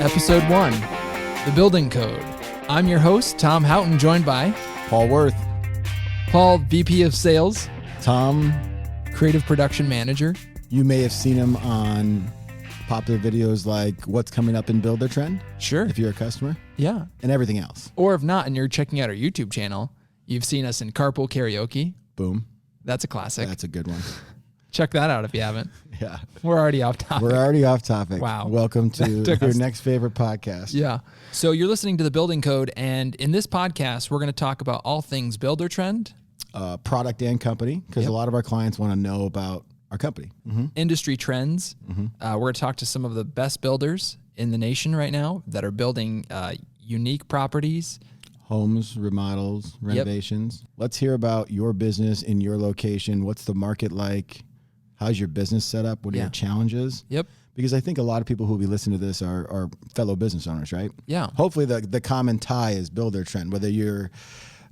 Episode 1, The Building Code. I'm your host, Tom Houghton, joined by Paul Worth. Paul, VP of Sales. Tom. Creative Production Manager. You may have seen him on popular videos like What's Coming Up in Buildertrend. Sure. If you're a customer. Yeah. And everything else. Or if not, and you're checking out our YouTube channel, you've seen us in Carpool Karaoke. Boom. That's a classic. That's a good one. Check that out if you haven't. Yeah. We're already off topic. Wow. Welcome to your next favorite podcast. Yeah. So you're listening to The Building Code, and in this podcast, we're going to talk about all things Buildertrend. Product and company, because a lot of our clients want to know about our company. Mm-hmm. Industry trends. Mm-hmm. We're going to talk to some of the best builders in the nation right now that are building unique properties. Homes, remodels, renovations. Yep. Let's hear about your business in your location. What's the market like? How's your business set up? What are your challenges? Yep. Because I think a lot of people who will be listening to this are fellow business owners, right? Yeah. Hopefully the common tie is Buildertrend, whether you're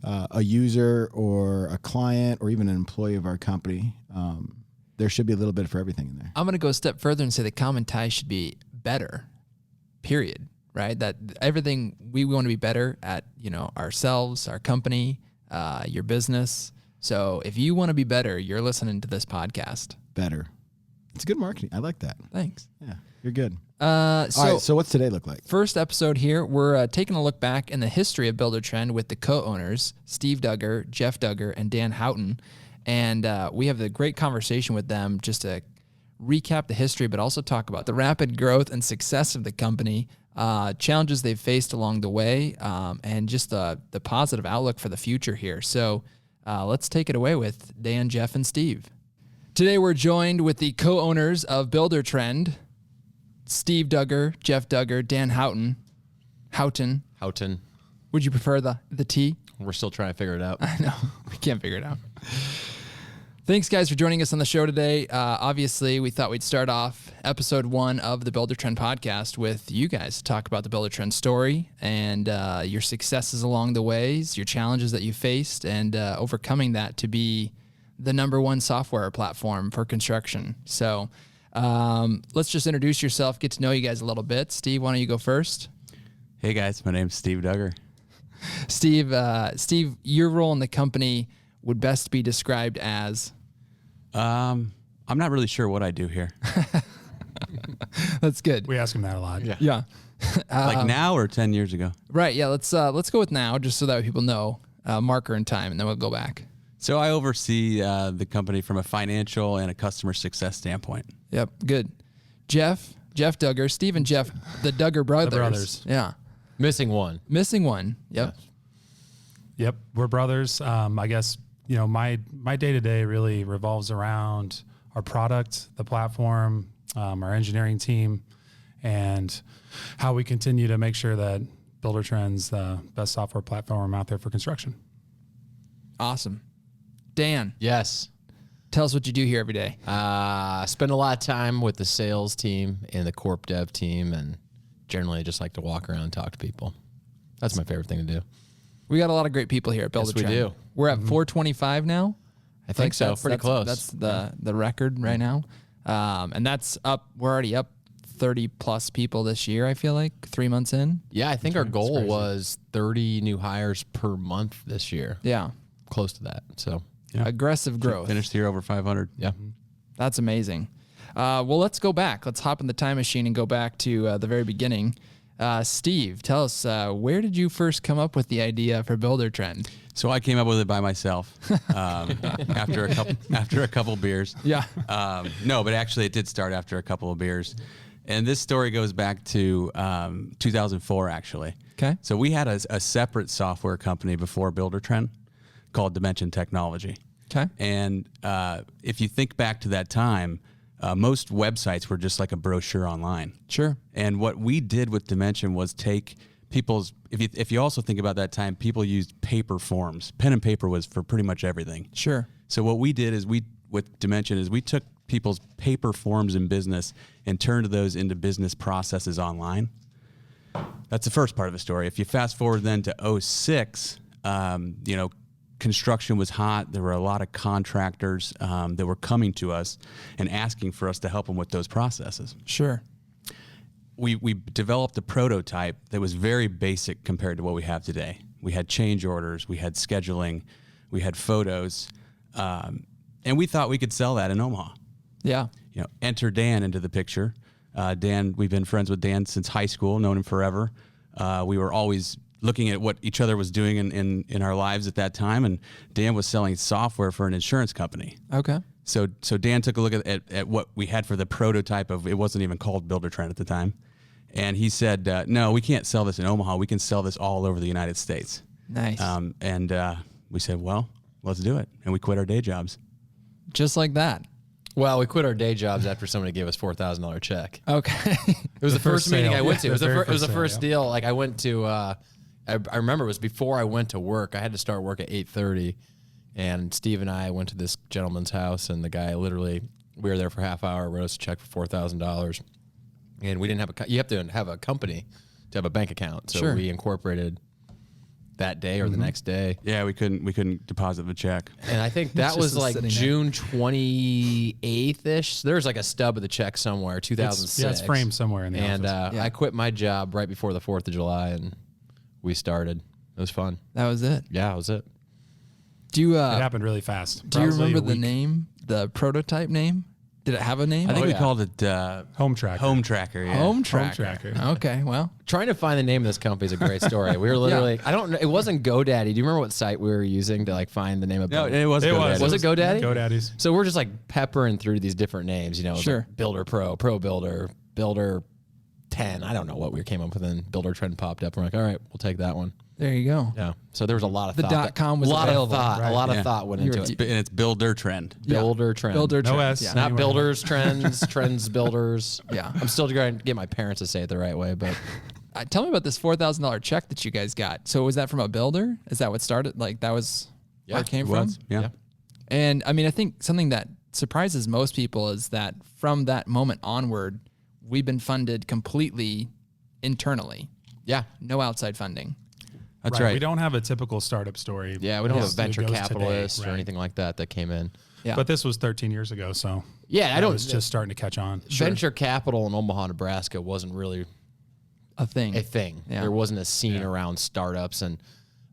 a user or a client or even an employee of our company. There should be a little bit for everything in there. I'm going to go a step further and say the common tie should be better, period, right? That everything we want to be better at, ourselves, our company, your business. So if you want to be better, you're listening to this podcast. Better. It's good marketing. I like that. Thanks. Yeah, you're good. All right, so what's today look like? First episode here, we're taking a look back in the history of Buildertrend with the co-owners, Steve Duggar, Jeff Duggar, and Dan Houghton. And we have the great conversation with them just to recap the history, but also talk about the rapid growth and success of the company, challenges they've faced along the way, and just the positive outlook for the future here. So let's take it away with Dan, Jeff, and Steve. Today we're joined with the co-owners of Buildertrend, Steve Duggar, Jeff Duggar, Dan Houghton. Houghton. Would you prefer the T? We're still trying to figure it out. I know. We can't figure it out. Thanks, guys, for joining us on the show today. Obviously, we thought we'd start off episode 1 of the Buildertrend podcast with you guys to talk about the Buildertrend story and your successes along the ways, your challenges that you faced, and overcoming that to be the #1 software platform for construction. So let's just introduce yourself, get to know you guys a little bit. Steve, why don't you go first? Hey, guys. My name's Steve Duggar. Steve, your role in the company would best be described as? I'm not really sure what I do here. That's good. We ask him that a lot. Yeah. Like now or 10 years ago? Right. Yeah. Let's go with now, just so that people know marker in time, and then we'll go back. So I oversee the company from a financial and a customer success standpoint. Yep. Good. Jeff Duggar, Steve and Jeff, the Duggar brothers. The brothers. Yeah. Missing one. Yep. Yep. We're brothers. I guess, my day-to-day really revolves around our product, the platform, our engineering team, and how we continue to make sure that Buildertrend's the best software platform out there for construction. Awesome. Dan. Yes. Tell us what you do here every day. I spend a lot of time with the sales team and the corp dev team, and generally I just like to walk around and talk to people. That's my favorite thing to do. We got a lot of great people here at Buildertrend. Yes, we do. We're at 425 now. I think so. Pretty close. That's the record right now. And that's up. We're already up 30 plus people this year, I feel like, 3 months in. Yeah, I think our goal was 30 new hires per month this year. Yeah. Close to that. So aggressive growth. Finished here over 500. Yeah. That's amazing. Well, let's go back. Let's hop in the time machine and go back to the very beginning. Steve, tell us, where did you first come up with the idea for Buildertrend? So I came up with it by myself after a couple beers. Yeah. No, but actually it did start after a couple of beers. And this story goes back to 2004, actually. Okay. So we had a separate software company before Buildertrend called Dimension Technology. Okay. And if you think back to that time, most websites were just like a brochure online. Sure. And what we did with Dimension was take people's, if you also think about that time, people used paper forms. Pen and paper was for pretty much everything. Sure. So what we did is with Dimension is we took people's paper forms in business and turned those into business processes online. That's the first part of the story. If you fast forward then to 2006, construction was hot. There were a lot of contractors that were coming to us and asking for us to help them with those processes. Sure. we developed a prototype that was very basic compared to what we have today. We had change orders, we had scheduling, we had photos, and we thought we could sell that in Omaha. Yeah. Enter Dan into the picture. Dan, we've been friends with Dan since high school, known him forever. We were always looking at what each other was doing in our lives at that time, and Dan was selling software for an insurance company. Okay. So Dan took a look at what we had for the prototype of, it wasn't even called Buildertrend at the time. And he said, no, we can't sell this in Omaha. We can sell this all over the United States. Nice. And we said, well, let's do it. And we quit our day jobs. Just like that. Well, we quit our day jobs after somebody gave us $4,000 check. Okay. It was the first meeting I went to. It was the first sale, deal. Like I went to, I remember it was before I went to work. I had to start work at 8:30, and Steve and I went to this gentleman's house, and the guy literally, we were there for half hour, wrote us a check for $4,000, and we didn't have you have to have a company to have a bank account, so Sure. we incorporated that day or the next day. Yeah, we couldn't deposit the check. And I think that It's was just like sitting there. June 28th-ish. There's like a stub of the check somewhere, 2006. It's framed somewhere in the And office. Yeah. I quit my job right before the 4th of July, and we started. It was fun. That was it. Yeah, that was it. Do you It happened really fast. do you Probably remember a the week. name, the prototype name? Did it have a name? I think Oh, we yeah. called it Home Tracker. Home Tracker. Yeah. Home Tracker. Tracker. Okay, well, Trying to find the name of this company is a great story. We were literally, I don't know, it wasn't GoDaddy. Do you remember what site we were using to like find the name of No, Builder? it was. It GoDaddy. was. Was it GoDaddy? GoDaddy's. So we're just like peppering through these different names, you know, it was Sure. like Builder Pro, Pro Builder, Builder 10. I don't know what we came up with, and Buildertrend popped up. We're like, all right, we'll take that one. there you go. Yeah. So there was a lot of The thought. .com was a lot available, of thought. right. A lot of Yeah. thought went You were into deep. it. And it's Buildertrend. Buildertrend. Builder No Trend. S. Yeah. Not Anyway. builders, trends, trends, builders. Yeah. I'm still trying to get my parents to say it the right way, but Tell me about this $4,000 check that you guys got. So was that from a builder? Is that what started? Like that was where Yeah, it came It from? was. Yeah. And I mean, I think something that surprises most people is that from that moment onward, we've been funded completely internally, yeah. no outside funding. That's right. We don't have a typical startup story. Yeah, we don't have a Yes, venture it goes capitalist today, or right. anything like that came in. Yeah. But this was 13 years ago, so Yeah, I it don't. was just starting to catch on. Venture capital in Omaha, Nebraska wasn't really a thing. a thing. Yeah. There wasn't a scene around startups and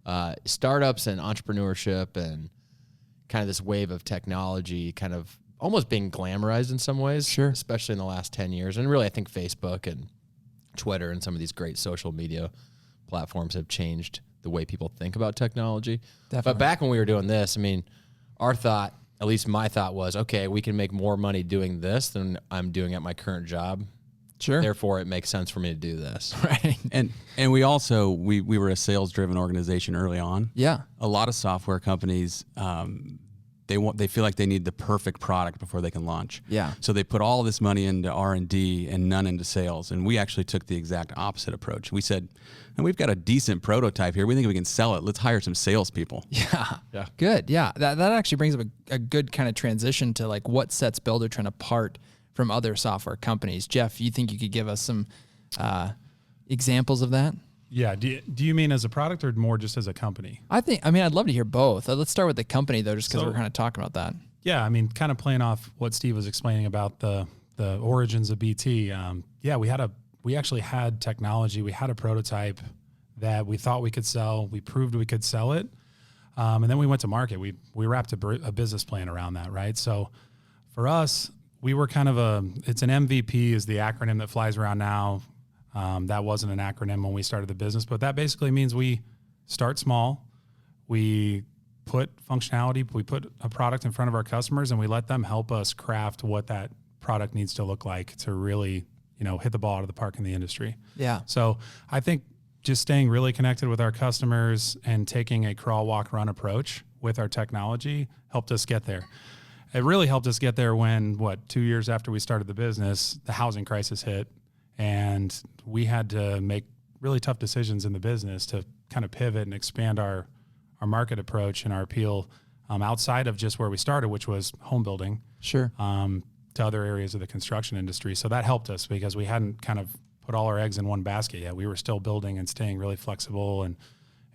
entrepreneurship and kind of this wave of technology kind of almost being glamorized in some ways. Sure. Especially in the last 10 years. And really, I think Facebook and Twitter and some of these great social media platforms have changed the way people think about technology. Definitely. But back when we were doing this, I mean, our thought, at least my thought was, okay, we can make more money doing this than I'm doing at my current job. Sure. Therefore, it makes sense for me to do this. Right. And we also we were a sales driven organization early on. Yeah. A lot of software companies they feel like they need the perfect product before they can launch. Yeah. So they put all this money into R&D and none into sales. And we actually took the exact opposite approach. We said, and we've got a decent prototype here. We think we can sell it. Let's hire some salespeople. Yeah. Yeah. Good. Yeah. That actually brings up a good kind of transition to like what sets Buildertrend apart from other software companies. Jeff, you think you could give us some examples of that? Yeah. Do you mean as a product or more just as a company? I mean, I'd love to hear both. Let's start with the company though, just because So- we're kind of talking about that. Yeah, I mean, kind of playing off what Steve was explaining about the origins of BT. Yeah, we actually had technology. We had a prototype that we thought we could sell. We proved we could sell it, and then we went to market. We wrapped a business plan around that, right? So for us, we were kind of it's an MVP is the acronym that flies around now. That wasn't an acronym when we started the business, but that basically means we start small. We put functionality, we put a product in front of our customers, and we let them help us craft what that product needs to look like to really, hit the ball out of the park in the industry. Yeah. So I think just staying really connected with our customers and taking a crawl, walk, run approach with our technology helped us get there. It really helped us get there when, 2 years after we started the business, the housing crisis hit, and we had to make really tough decisions in the business to kind of pivot and expand our market approach and our appeal outside of just where we started, which was home building, Sure. to other areas of the construction industry. So that helped us because we hadn't kind of put all our eggs in one basket yet. We were still building and staying really flexible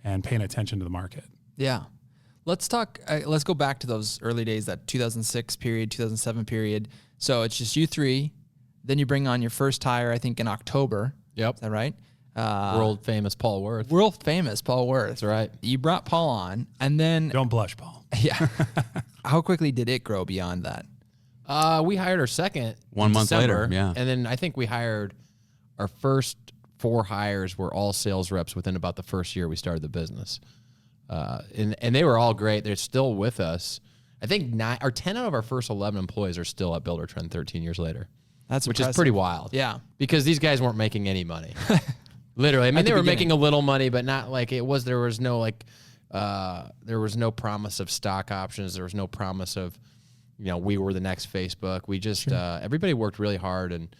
and paying attention to the market. Yeah. Let's talk. Let's go back to those early days, that 2006 period, 2007 period. So it's just you three. Then you bring on your first hire, I think, in October. Yep. Is that right? World famous Paul Worth. World famous Paul Worth. That's right. You brought Paul on, and then Don't blush, Paul. yeah. How quickly did it grow beyond that? We hired our second 1 month December, later, yeah. and then I think we hired our first 4 hires were all sales reps within about the first year we started the business, and they were all great. They're still with us. I think 9 or 10 out of our first 11 employees are still at Buildertrend 13 years later. That's which impressive. is pretty wild. Yeah, because these guys weren't making any money. Literally, I mean, At the they were beginning. making a little money, but not like it was. There was no there was no promise of stock options. There was no promise of, we were the next Facebook. We just everybody worked really hard, and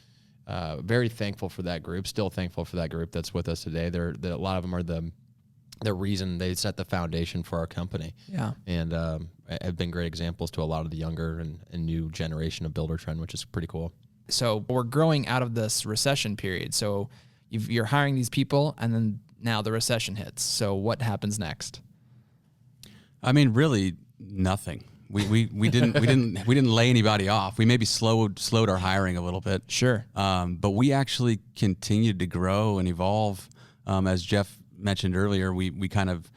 very thankful for that group. Still thankful for that group that's with us today. A lot of them are the reason they set the foundation for our company. Yeah. And have been great examples to a lot of the younger and new generation of Buildertrend, which is pretty cool. So we're growing out of this recession period. So you're hiring these people, and then now the recession hits. So what happens next? I mean, really nothing. We didn't lay anybody off. We maybe slowed our hiring a little bit. Sure. But we actually continued to grow and evolve. As Jeff mentioned earlier, we kind of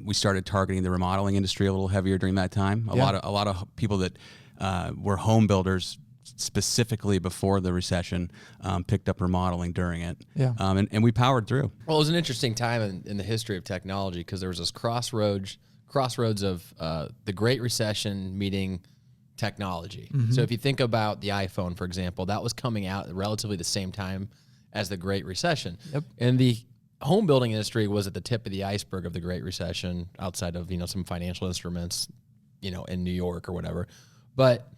we started targeting the remodeling industry a little heavier during that time. A lot of people that were home builders specifically before the recession picked up remodeling during it. Yeah. And we powered through. Well, it was an interesting time in the history of technology because there was this crossroads of the Great Recession meeting technology. So if you think about the iPhone, for example, that was coming out at relatively the same time as the Great Recession. Yep. And the home building industry was at the tip of the iceberg of the Great Recession outside of, some financial instruments, in New York or whatever. But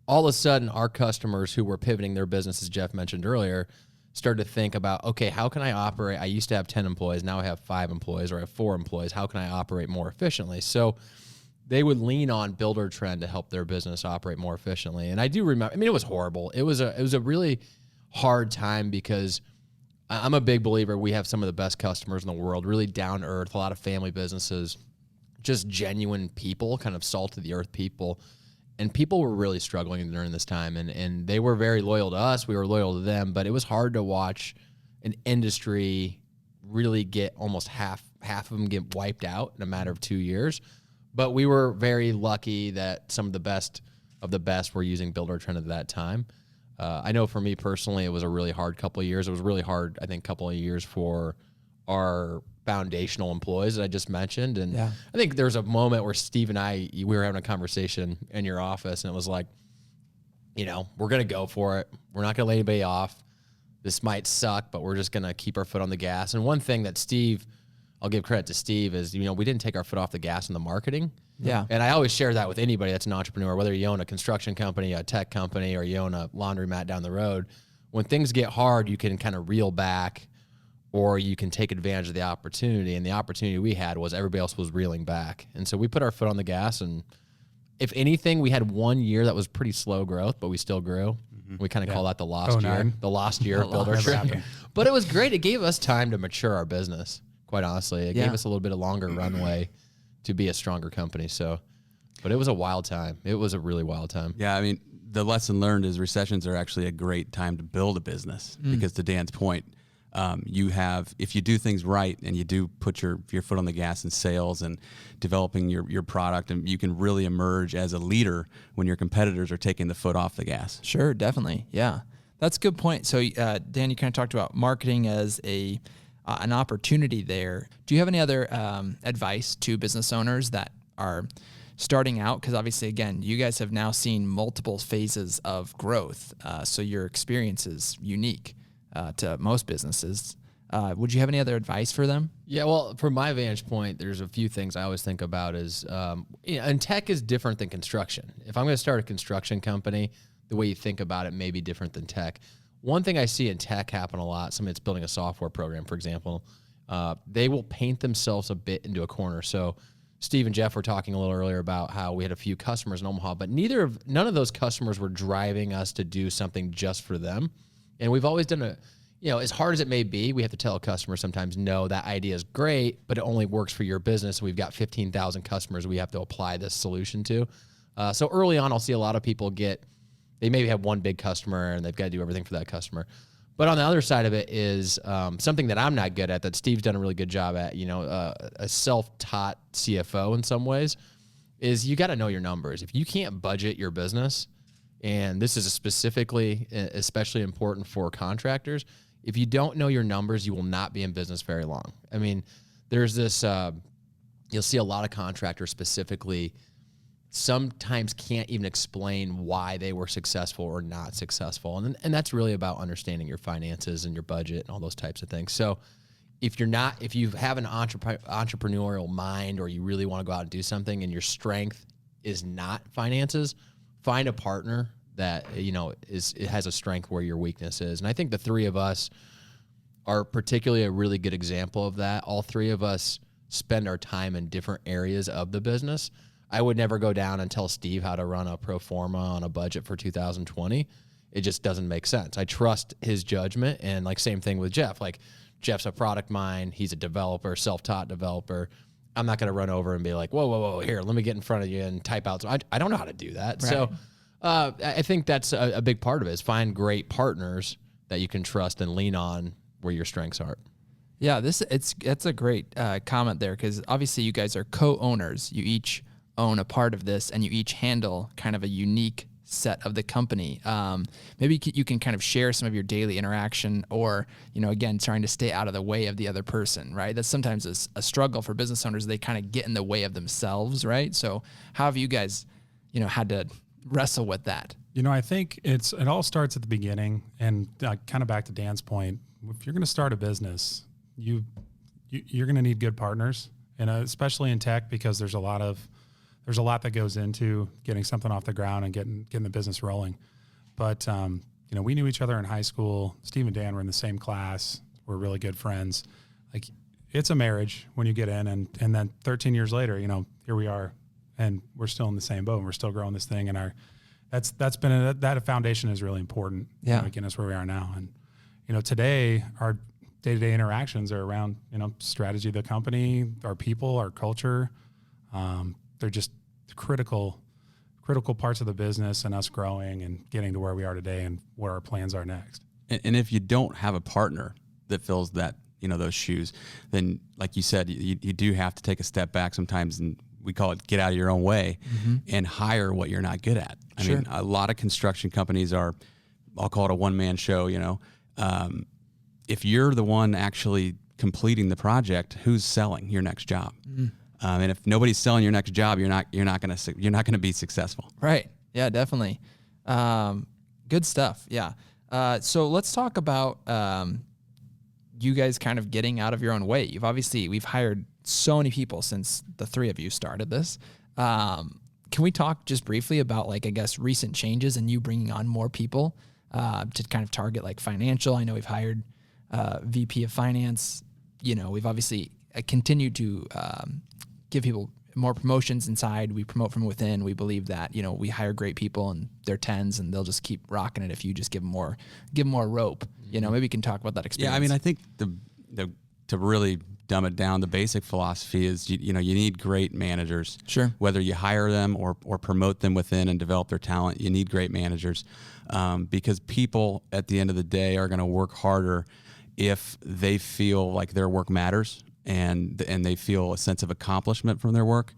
all of a sudden, our customers who were pivoting their business, as Jeff mentioned earlier, started to think about, okay, how can I operate? I used to have 10 employees. Now I have 5 employees or I have 4 employees. How can I operate more efficiently? So they would lean on Buildertrend to help their business operate more efficiently. And I do remember, it was horrible. It was a really hard time because I'm a big believer we have some of the best customers in the world, really down to earth, a lot of family businesses, just genuine people, kind of salt of the earth people. And people were really struggling during this time, and they were very loyal to us. We were loyal to them, but it was hard to watch an industry really get almost half of them get wiped out in a matter of 2 years. But we were very lucky that some of the best were using Buildertrend at that time. I know for me personally, it was a really hard couple of years. It was really hard, I think, couple of years for our foundational employees that I just mentioned. And I think there was a moment where Steve and we were having a conversation in your office, and it was like, we're going to go for it. We're not going to lay anybody off. This might suck, but we're just going to keep our foot on the gas. And one thing that Steve, I'll give credit to Steve, is, we didn't take our foot off the gas in the marketing. Yeah. And I always share that with anybody that's an entrepreneur, whether you own a construction company, a tech company, or you own a laundromat down the road. When things get hard, you can kind of reel back, or you can take advantage of the opportunity. And the opportunity we had was everybody else was reeling back. And so we put our foot on the gas. And if anything, we had 1 year that was pretty slow growth, but we still grew. We kind of call that the lost year. The lost year of Buildertrend. But it was great. It gave us time to mature our business, quite honestly. It gave us a little bit of longer runway to be a stronger company. But it was a wild time. It was a really wild time. Yeah, I mean, the lesson learned is recessions are actually a great time to build a business because, to Dan's point, if you do things right and you do put your foot on the gas in sales and developing your product, and you can really emerge as a leader when your competitors are taking the foot off the gas. Sure, definitely. Yeah, that's a good point. So, Dan, you kind of talked about marketing as an opportunity there. Do you have any other advice to business owners that are starting out? Because obviously, again, you guys have now seen multiple phases of growth, so your experience is unique to most businesses. Would you have any other advice for them? Yeah, well, from my vantage point, there's a few things I always think about is, and tech is different than construction. If I'm going to start a construction company, the way you think about it may be different than tech. One thing I see in tech happen a lot, somebody that's building a software program, for example, they will paint themselves a bit into a corner. So Steve and Jeff were talking a little earlier about how we had a few customers in Omaha, but none of those customers were driving us to do something just for them. And we've always done as hard as it may be, we have to tell a customer sometimes, no, that idea is great, but it only works for your business. We've got 15,000 customers we have to apply this solution to. So early on, I'll see a lot of people get they maybe have one big customer and they've got to do everything for that customer. But on the other side of it is something that I'm not good at, that Steve's done a really good job at, a self-taught CFO in some ways, is you got to know your numbers. If you can't budget your business, and this is especially important for contractors, if you don't know your numbers, you will not be in business very long. I mean, there's this, you'll see a lot of contractors specifically sometimes can't even explain why they were successful or not successful. And that's really about understanding your finances and your budget and all those types of things. So if you have an entrepreneurial mind, or you really want to go out and do something and your strength is not finances, find a partner that, it has a strength where your weakness is. And I think the three of us are particularly a really good example of that. All three of us spend our time in different areas of the business. I would never go down and tell Steve how to run a pro forma on a budget for 2020. It just doesn't make sense. I trust his judgment. And same thing with Jeff. Jeff's a product mind. He's a developer, self-taught developer. I'm not going to run over and be like, whoa, here, let me get in front of you and type out. So I don't know how to do that. Right. So I think that's a big part of it, is find great partners that you can trust and lean on where your strengths are. Yeah, it's a great comment there, because obviously you guys are co-owners. You each own a part of this, and you each handle kind of a unique set of the company. Maybe you can kind of share some of your daily interaction, or, again, trying to stay out of the way of the other person, right? That's sometimes a struggle for business owners. They kind of get in the way of themselves, right? So how have you guys, had to wrestle with that? I think it all starts at the beginning, and kind of back to Dan's point. If you're going to start a business, you're going to need good partners, and especially in tech, because there's a lot that goes into getting something off the ground and getting the business rolling. But we knew each other in high school. Steve and Dan were in the same class. We're really good friends. It's a marriage when you get in, and then 13 years later, here we are, and we're still in the same boat, and we're still growing this thing. And that foundation is really important. Yeah, getting us where we are now. And today our day-to-day interactions are around strategy of the company, our people, our culture. They're just critical parts of the business and us growing and getting to where we are today and where our plans are next. And if you don't have a partner that fills that, those shoes, then like you said, you do have to take a step back sometimes, and we call it get out of your own way, and hire what you're not good at. I mean, a lot of construction companies are, I'll call it a one-man show, if you're the one actually completing the project, who's selling your next job? And if nobody's selling your next job, you're not going to be successful. Right. Yeah, definitely. Good stuff. Yeah. So let's talk about you guys kind of getting out of your own way. We've hired so many people since the three of you started this. Can we talk just briefly about recent changes and you bringing on more people to kind of target financial? I know we've hired VP of finance. We've obviously continued to give people more promotions inside. We promote from within. We believe that, we hire great people and they're 10s and they'll just keep rocking it if you just give them more rope. Maybe you can talk about that experience. Yeah, I mean, I think to really dumb it down, the basic philosophy is, you need great managers. Sure. Whether you hire them or promote them within and develop their talent, you need great managers, because people at the end of the day are going to work harder if they feel like their work matters and they feel a sense of accomplishment from their work.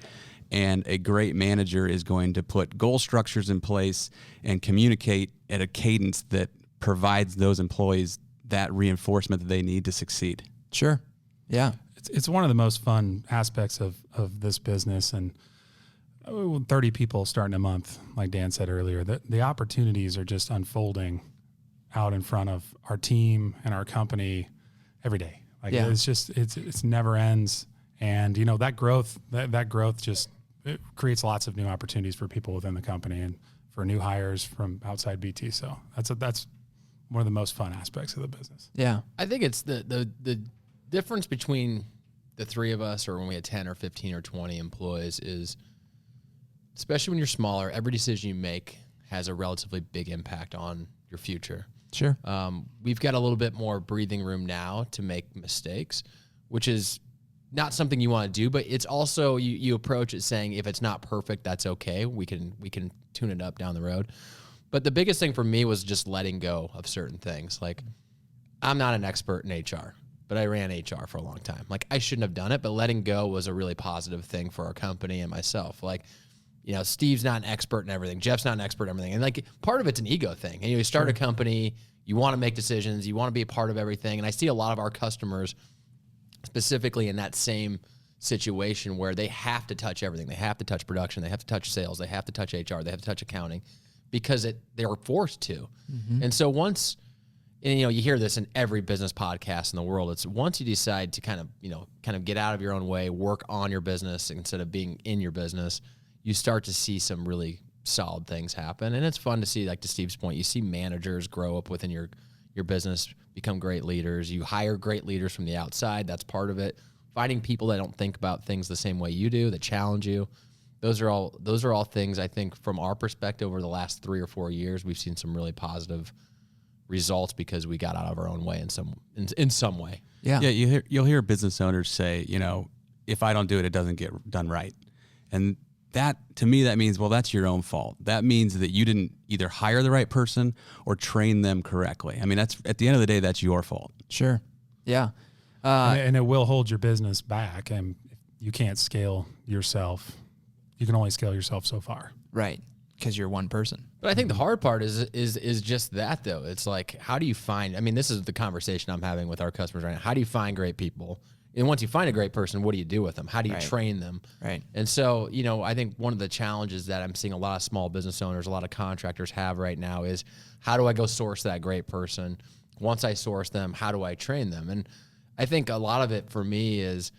And a great manager is going to put goal structures in place and communicate at a cadence that provides those employees that reinforcement that they need to succeed. Sure. Yeah. It's one of the most fun aspects of this business. And 30 people starting a month, like Dan said earlier, the opportunities are just unfolding out in front of our team and our company every day. It's never ends. And, that growth just it creates lots of new opportunities for people within the company and for new hires from outside BT. So that's one of the most fun aspects of the business. Yeah. I think it's the difference between the three of us or when we had 10 or 15 or 20 employees is, especially when you're smaller, every decision you make has a relatively big impact on your future. Sure. We've got a little bit more breathing room now to make mistakes, which is not something you want to do, but it's also you approach it saying if it's not perfect, that's okay. We can tune it up down the road. But the biggest thing for me was just letting go of certain things. Like, I'm not an expert in HR, but I ran HR for a long time. Like, I shouldn't have done it, but letting go was a really positive thing for our company and myself. Like, you know, Steve's not an expert in everything. Jeff's not an expert in everything. And like, part of it's an ego thing. And you start a company, you want to make decisions, you want to be a part of everything. And I see a lot of our customers specifically in that same situation where they have to touch everything. They have to touch production. They have to touch sales. They have to touch HR. They have to touch accounting because they're forced to. And so once, and, you know, you hear this in every business podcast in the world, it's once you decide to kind of get out of your own way, work on your business instead of being in your business, you start to see some really solid things happen. And it's fun to see, like to Steve's point, you see managers grow up within your business, become great leaders. You hire great leaders from the outside. That's part of it. Finding people that don't think about things the same way you do, that challenge you. Those are all things I think from our perspective over the last 3 or 4 years, we've seen some really positive results because we got out of our own way in some way. Yeah. You'll hear business owners say, you know, if I don't do it, it doesn't get done right. And that, to me, that means, well, that's your own fault. That means that you didn't either hire the right person or train them correctly. I mean, that's, at the end of the day, that's your fault. Sure. Yeah. And it will hold your business back. And you can't scale yourself. You can only scale yourself so far. Right. Because you're one person. But I think the hard part is just that, though. It's like, how do you find, I mean, this is the conversation I'm having with our customers right now. How do you find great people? And once you find a great person, what do you do with them? How do you train them? Right. And so, you know, I think one of the challenges that I'm seeing a lot of small business owners, a lot of contractors have right now is, how do I go source that great person? Once I source them, how do I train them? And I think a lot of it for me is,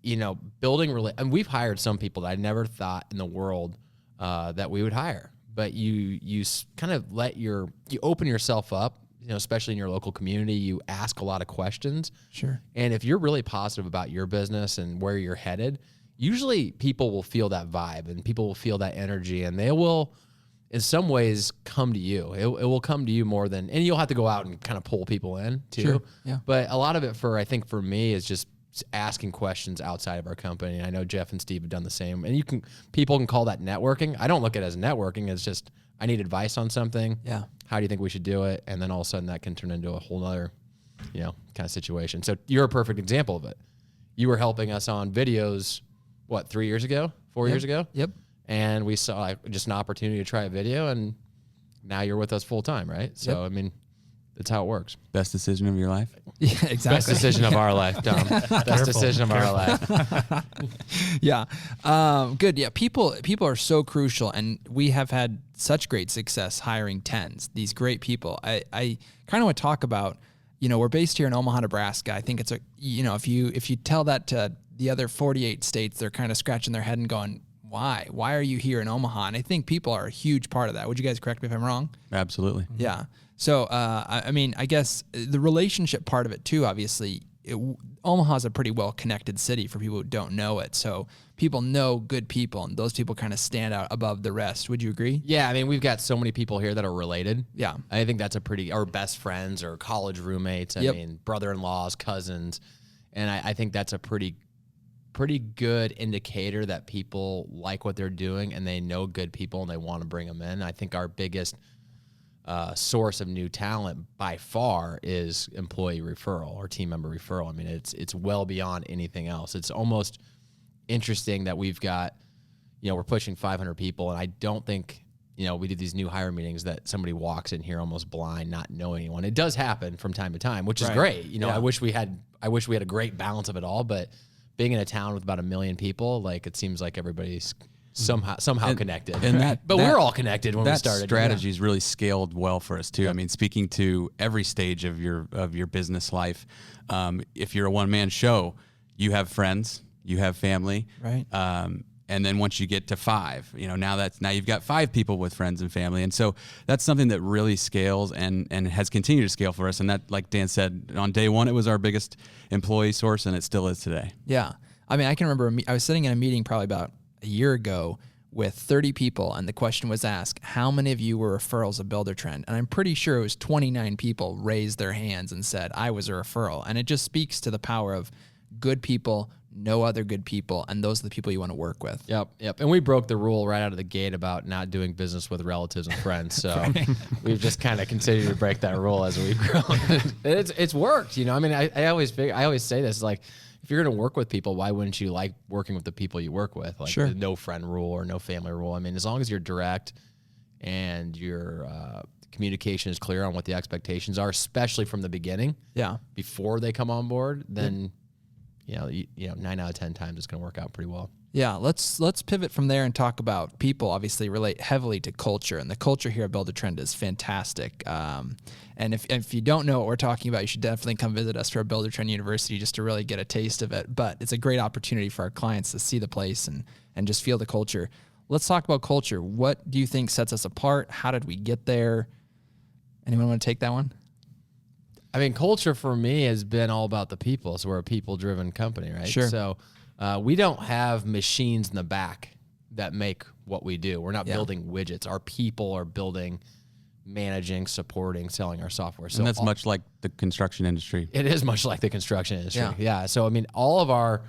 you know, and we've hired some people that I never thought in the world that we would hire. But you kind of you open yourself up, you know, especially in your local community. You ask a lot of questions. Sure. And if you're really positive about your business and where you're headed, usually people will feel that vibe and people will feel that energy, and they will, in some ways, come to you. It will come to you more than, and you'll have to go out and kind of pull people in too. Sure. Yeah. But a lot of it I think for me is just asking questions outside of our company. And I know Jeff and Steve have done the same. And people can call that networking. I don't look at it as networking. It's just, I need advice on something. Yeah. How do you think we should do it? And then all of a sudden that can turn into a whole other, you know, kind of situation. So you're a perfect example of it. You were helping us on videos, 3 years ago, 4 years ago? Yep. And we saw just an opportunity to try a video, and now you're with us full time, right? So, I mean, that's how it works. Best decision of your life? Yeah, exactly. Best decision of our life, Tom. Best decision of our life. Yeah. Good. Yeah. People are so crucial, and we have had such great success hiring tens, these great people. I kind of want to talk about, you know, we're based here in Omaha, Nebraska. I think it's if you tell that to the other 48 states, they're kind of scratching their head and going, why are you here in Omaha? And I think people are a huge part of that. Would you guys correct me if I'm wrong? Absolutely. Yeah. So, I mean, I guess the relationship part of it too, obviously, Omaha's a pretty well-connected city for people who don't know it. So people know good people, and those people kind of stand out above the rest. Would you agree? Yeah, I mean, we've got so many people here that are related. Yeah. I think that's our best friends or college roommates. I mean, brother-in-laws, cousins. And I think that's a pretty good indicator that people like what they're doing and they know good people and they want to bring them in. I think our biggest source of new talent by far is employee referral or team member referral. I mean, it's well beyond anything else. It's almost interesting that we've got, you know, we're pushing 500 people, and I don't think, you know, we did these new hire meetings that somebody walks in here almost blind, not knowing anyone. It does happen from time to time, which is great. You know, I wish we had a great balance of it all, but being in a town with about 1 million people, like, it seems like everybody's somehow connected. And we're all connected when we started. That strategy's really scaled well for us too. Yep. I mean, speaking to every stage of your business life, if you're a one-man show, you have friends, you have family, right? And then once you get to 5, you know, now you've got 5 people with friends and family, and so that's something that really scales and has continued to scale for us. And that, like Dan said, on day 1 it was our biggest employee source, and it still is today. Yeah, I mean, I can remember I was sitting in a meeting probably about a year ago with 30 people, and the question was asked, how many of you were referrals of Buildertrend? And I'm pretty sure it was 29 people raised their hands and said, I was a referral. And it just speaks to the power of good people no other good people, and those are the people you want to work with. Yep. And we broke the rule right out of the gate about not doing business with relatives and friends. So we've just kind of continued to break that rule as we've grown. It's worked, I mean, I always say this, like, if you're going to work with people, why wouldn't you like working with the people you work with? Like Sure. the no friend rule or no family rule. I mean, as long as you're direct and your communication is clear on what the expectations are, especially from the beginning, before they come on board, then 9 out of 10 times it's going to work out pretty well. Yeah, let's pivot from there and talk about people. Obviously, relate heavily to culture, and the culture here at Buildertrend is fantastic. And if you don't know what we're talking about, you should definitely come visit us for a Buildertrend University just to really get a taste of it. But it's a great opportunity for our clients to see the place and just feel the culture. Let's talk about culture. What do you think sets us apart? How did we get there? Anyone want to take that one? I mean, culture for me has been all about the people. So we're a people-driven company, right? Sure. So we don't have machines in the back that make what we do. We're not building widgets. Our people are building, managing, supporting, selling our software. So and that's much like the construction industry. It is much like the construction industry. Yeah. So, I mean, all of our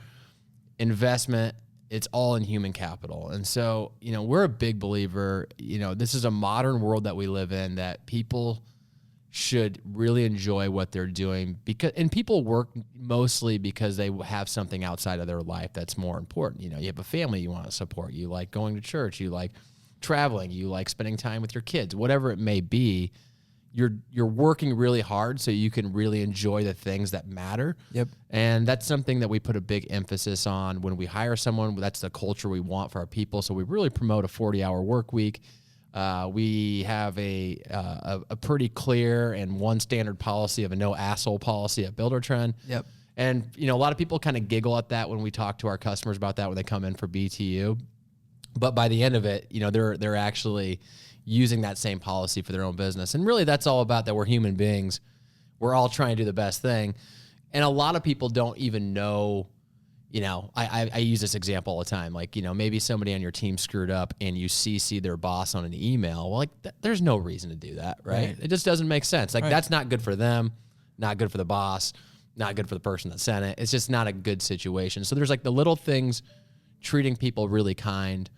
investment, it's all in human capital. And so, we're a big believer, this is a modern world that we live in, that people should really enjoy what they're doing, and people work mostly because they have something outside of their life that's more important. You have a family you want to support. You like going to church. You like traveling. You like spending time with your kids. Whatever it may be, you're working really hard so you can really enjoy the things that matter. Yep. And that's something that we put a big emphasis on when we hire someone. That's the culture we want for our people. So we really promote a 40-hour work week. We have a pretty clear and one standard policy of a no asshole policy at Buildertrend. Yep. And, a lot of people kind of giggle at that when we talk to our customers about that when they come in for BTU. But by the end of it, they're actually using that same policy for their own business. And really that's all about that we're human beings. We're all trying to do the best thing. And a lot of people don't even know, I use this example all the time. Like, maybe somebody on your team screwed up and you CC their boss on an email. Well, there's no reason to do that, right? It just doesn't make sense. Like, that's not good for them, not good for the boss, not good for the person that sent it. It's just not a good situation. So there's like the little things, treating people really kind,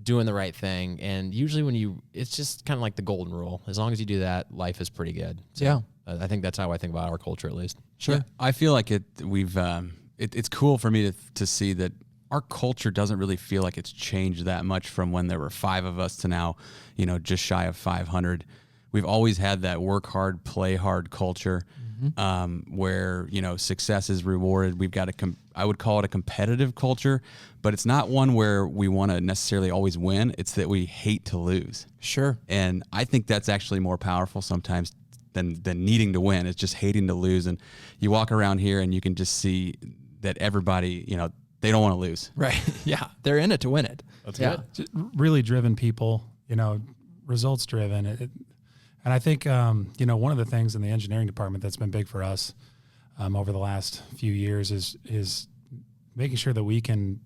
doing the right thing. And usually it's just kind of like the golden rule. As long as you do that, life is pretty good. So I think that's how I think about our culture, at least. Sure. Yeah, I feel like it's cool for me to see that our culture doesn't really feel like it's changed that much from when there were 5 of us to now, just shy of 500. We've always had that work hard, play hard culture, where, success is rewarded. We've got I would call it a competitive culture, but it's not one where we want to necessarily always win. It's that we hate to lose. Sure. And I think that's actually more powerful sometimes than needing to win. It's just hating to lose. And you walk around here and you can just see that everybody, they don't want to lose. Right. Yeah. They're in it to win it. That's good. Just really driven people, results driven. And I think, one of the things in the engineering department that's been big for us over the last few years is making sure that we can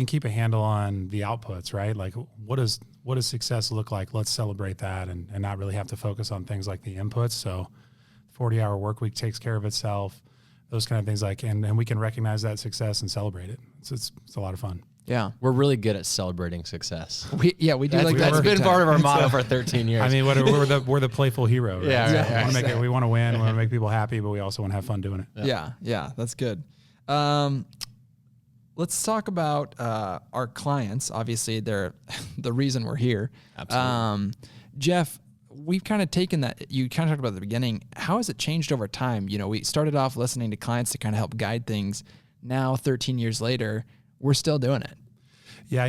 keep a handle on the outputs, right? Like what does success look like? Let's celebrate that and not really have to focus on things like the inputs. So 40-hour work week takes care of itself, those kind of things, and we can recognize that success and celebrate it. It's a lot of fun. Yeah. We're really good at celebrating success. We do That's been part of our motto for 13 years. I mean, we're the playful hero. Right? Yeah, right. We want to win. We want to make people happy, but we also want to have fun doing it. Yeah. That's good. Let's talk about our clients. Obviously, they're the reason we're here. Absolutely. Jeff, we've kind of taken that. You kind of talked about at the beginning. How has it changed over time? We started off listening to clients to kind of help guide things. Now, 13 years later, we're still doing it. Yeah,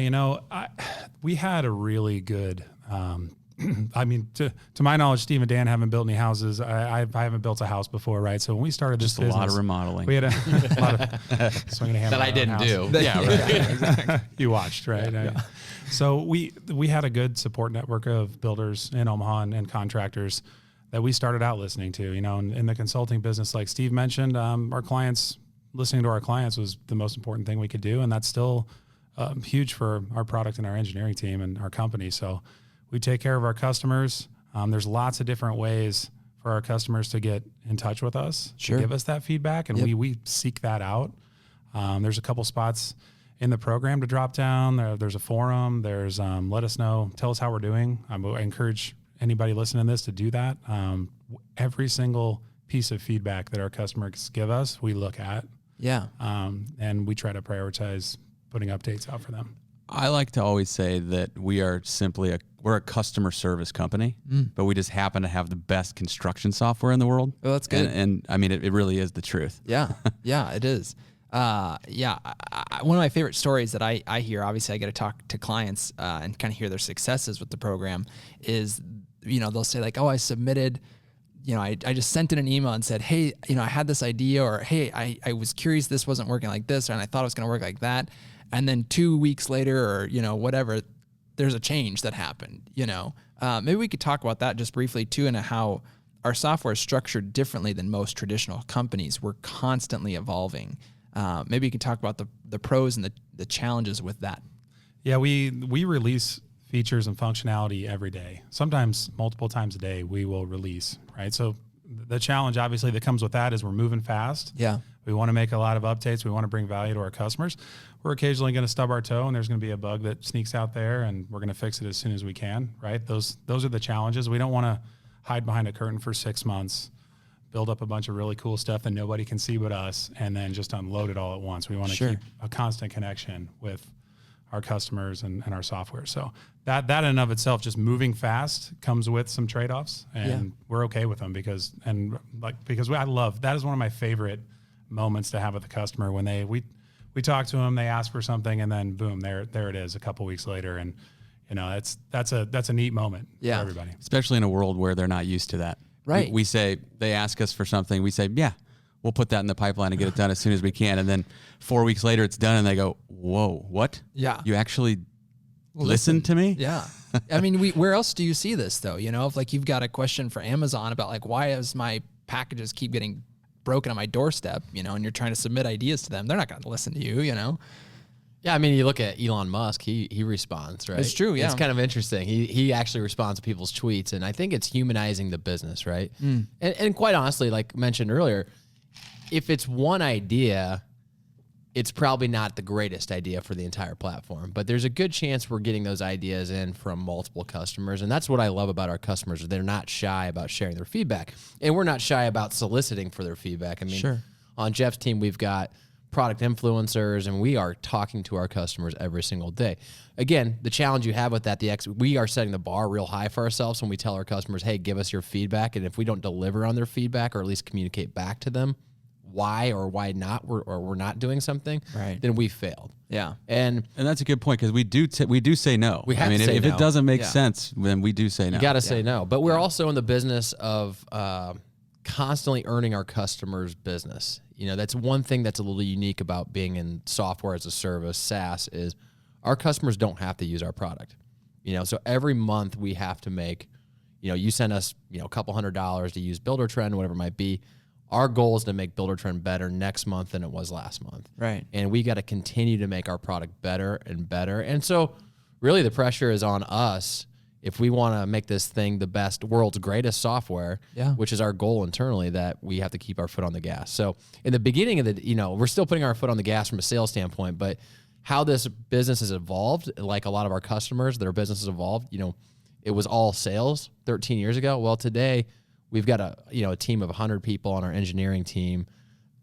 we had a really good. I mean, to my knowledge, Steve and Dan haven't built any houses. I haven't built a house before, right? So when we started this business, a lot of remodeling. We had a lot of swinging a hammer that I didn't do. Yeah, right. Exactly. You watched, right? Yeah. So we had a good support network of builders in Omaha and contractors that we started out listening to. In the consulting business, like Steve mentioned, listening to our clients was the most important thing we could do, and that's still huge for our product and our engineering team and our company. So we take care of our customers. There's lots of different ways for our customers to get in touch with us, Sure. to give us that feedback, and we seek that out. There's a couple spots in the program to drop down. There's a forum. There's let us know, tell us how we're doing. I encourage anybody listening to this to do that. Every single piece of feedback that our customers give us, we look at. Yeah. And we try to prioritize putting updates out for them. I like to always say that we are simply we're a customer service company, but we just happen to have the best construction software in the world. Well, that's good. And I mean, it really is the truth. Yeah. Yeah, it is. One of my favorite stories that I hear, obviously I get to talk to clients and kind of hear their successes with the program is, they'll say like, oh, I submitted, I just sent in an email and said, hey, I had this idea, or, hey, I was curious this wasn't working like this, and I thought it was going to work like that. And then 2 weeks later, or, whatever, there's a change that happened, Maybe we could talk about that just briefly too, and how our software is structured differently than most traditional companies. We're constantly evolving. Maybe you can talk about the pros and the challenges with that. Yeah, we release features and functionality every day. Sometimes multiple times a day we will release, right? So the challenge obviously that comes with that is we're moving fast. Yeah. We want to make a lot of updates. We want to bring value to our customers. We're occasionally going to stub our toe and there's going to be a bug that sneaks out there and we're going to fix it as soon as we can, right? Those are the challenges. We don't want to hide behind a curtain for 6 months, build up a bunch of really cool stuff that nobody can see but us, and then just unload it all at once. We want to keep a constant connection with our customers and our software. So that in and of itself, just moving fast, comes with some trade-offs, and we're okay with them because I love, that is one of my favorite moments to have with the customer when we talk to them, they ask for something, and then boom, there it is a couple weeks later, and that's a neat moment for everybody. Especially in a world where they're not used to that. Right. We say, they ask us for something, we say, yeah, we'll put that in the pipeline and get it done as soon as we can. And then 4 weeks later it's done and they go, whoa, what? Yeah. You actually listen to me? Yeah. I mean, where else do you see this though? If like you've got a question for Amazon about like, why does my packages keep getting broken on my doorstep, and you're trying to submit ideas to them, they're not going to listen to you, Yeah, I mean, you look at Elon Musk, he responds, right? It's true, yeah. It's kind of interesting. He actually responds to people's tweets, and I think it's humanizing the business, right? And quite honestly, like mentioned earlier, if it's one idea, it's probably not the greatest idea for the entire platform, but there's a good chance we're getting those ideas in from multiple customers, and that's what I love about our customers. They're not shy about sharing their feedback, and we're not shy about soliciting for their feedback. I mean, on Jeff's team, we've got product influencers, and we are talking to our customers every single day. Again, the challenge you have with that, we are setting the bar real high for ourselves when we tell our customers, hey, give us your feedback. And if we don't deliver on their feedback, or at least communicate back to them why or why not we're not doing something, right, then we failed. Yeah. And that's a good point, because we do say no. We have to say if no. it doesn't make sense, then we do say no. You got to say no. But we're also in the business of constantly earning our customers' business. That's one thing that's a little unique about being in software as a service, SaaS, is our customers don't have to use our product. So every month we have to make, you send us, a couple $100 to use Buildertrend, whatever it might be. Our goal is to make Buildertrend better next month than it was last month. Right. And we got to continue to make our product better and better. And so really the pressure is on us if we want to make this thing the best, world's greatest software, which is our goal internally, that we have to keep our foot on the gas. So in the beginning of we're still putting our foot on the gas from a sales standpoint, but how this business has evolved, like a lot of our customers, their business has evolved, it was all sales 13 years ago. Well, today we've got a team of 100 people on our engineering team.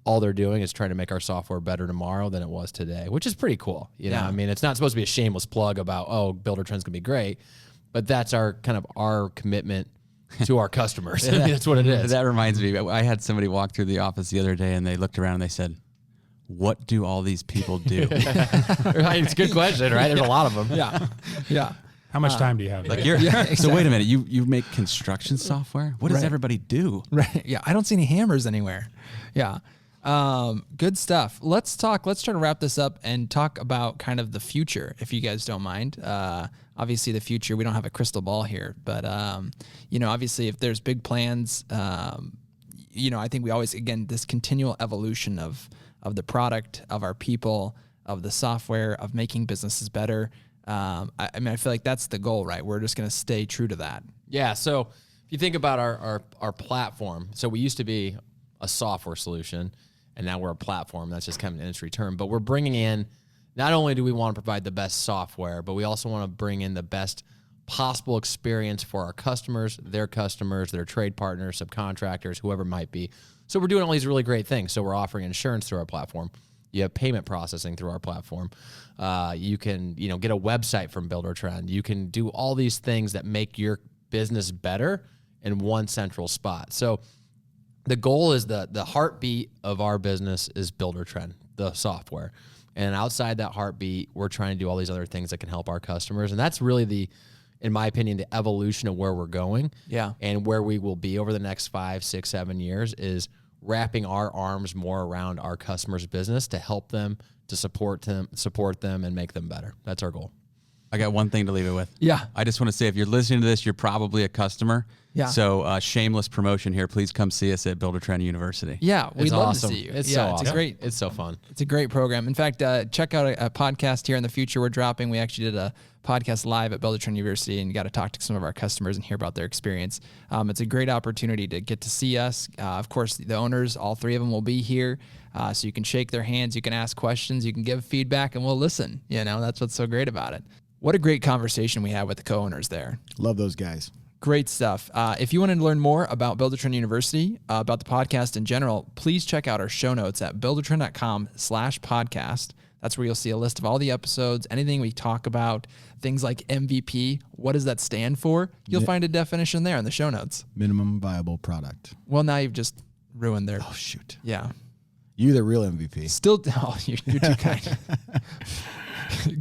All they're doing is trying to make our software better tomorrow than it was today, which is pretty cool. I mean, it's not supposed to be a shameless plug about, Buildertrend's gonna be great, but that's our commitment to our customers. I mean, that's what it is. That reminds me, I had somebody walk through the office the other day and they looked around and they said, what do all these people do? Right, it's a good question, right? There's a lot of them. Yeah. How much time do you have? So wait a minute, you make construction software? What does everybody do? Right. Yeah. I don't see any hammers anywhere. Yeah. Good stuff. Let's try to wrap this up and talk about kind of the future, if you guys don't mind. Obviously the future, we don't have a crystal ball here, but, obviously if there's big plans, I think we always, again, this continual evolution of the product, of our people, of the software, of making businesses better. I feel like that's the goal, right? We're just going to stay true to that. Yeah. So if you think about our platform, so we used to be a software solution, and now we're a platform. That's just kind of an industry term. But we're bringing in, not only do we want to provide the best software, but we also want to bring in the best possible experience for our customers, their trade partners, subcontractors, whoever it might be. So we're doing all these really great things. So we're offering insurance through our platform. You have payment processing through our platform. You can, get a website from Buildertrend. You can do all these things that make your business better in one central spot. So the goal is the heartbeat of our business is Buildertrend, the software. And outside that heartbeat, we're trying to do all these other things that can help our customers. And that's really in my opinion, the evolution of where we're going. Yeah. And where we will be over the next 5, 6, 7 years is wrapping our arms more around our customers' business to help them, to support them and make them better. That's our goal. I got one thing to leave it with. Yeah. I just want to say, if you're listening to this, you're probably a customer. Yeah. So shameless promotion here. Please come see us at Buildertrend University. Yeah, we'd It's love awesome. to see you. It's yeah, so it's awesome. great. It's so fun. It's a great program. In fact, check out a podcast here in the future we're dropping. We actually did a podcast live at Buildertrend University and got to talk to some of our customers and hear about their experience. It's a great opportunity to get to see us. Of course, the owners, all three of them will be here. So you can shake their hands, you can ask questions, you can give feedback, and we'll listen. That's what's so great about it. What a great conversation we had with the co-owners there. Love those guys. Great stuff. If you wanted to learn more about Buildertrend University, about the podcast in general, please check out our show notes at buildertrend.com/podcast. That's where you'll see a list of all the episodes, anything we talk about, things like MVP. What does that stand for? You'll find a definition there in the show notes. Minimum viable product. Well, now you've just ruined their... Oh, shoot. Yeah. You the real MVP. Still... Oh, you're too kind.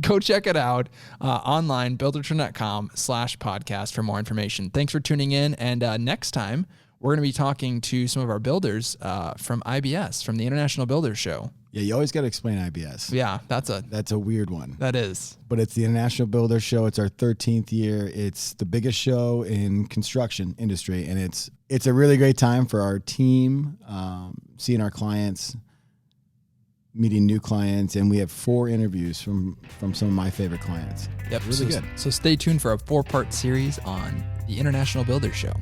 Go check it out online, buildertrend.com/podcast for more information. Thanks for tuning in. And next time, we're going to be talking to some of our builders from IBS, from the International Builders Show. Yeah, you always got to explain IBS. Yeah, that's a weird one. That is. But it's the International Builders Show. It's our 13th year. It's the biggest show in construction industry, and it's a really great time for our team, seeing our clients, meeting new clients, and we have 4 interviews from some of my favorite clients. Yep, really good. So stay tuned for a 4-part series on the International Builders Show.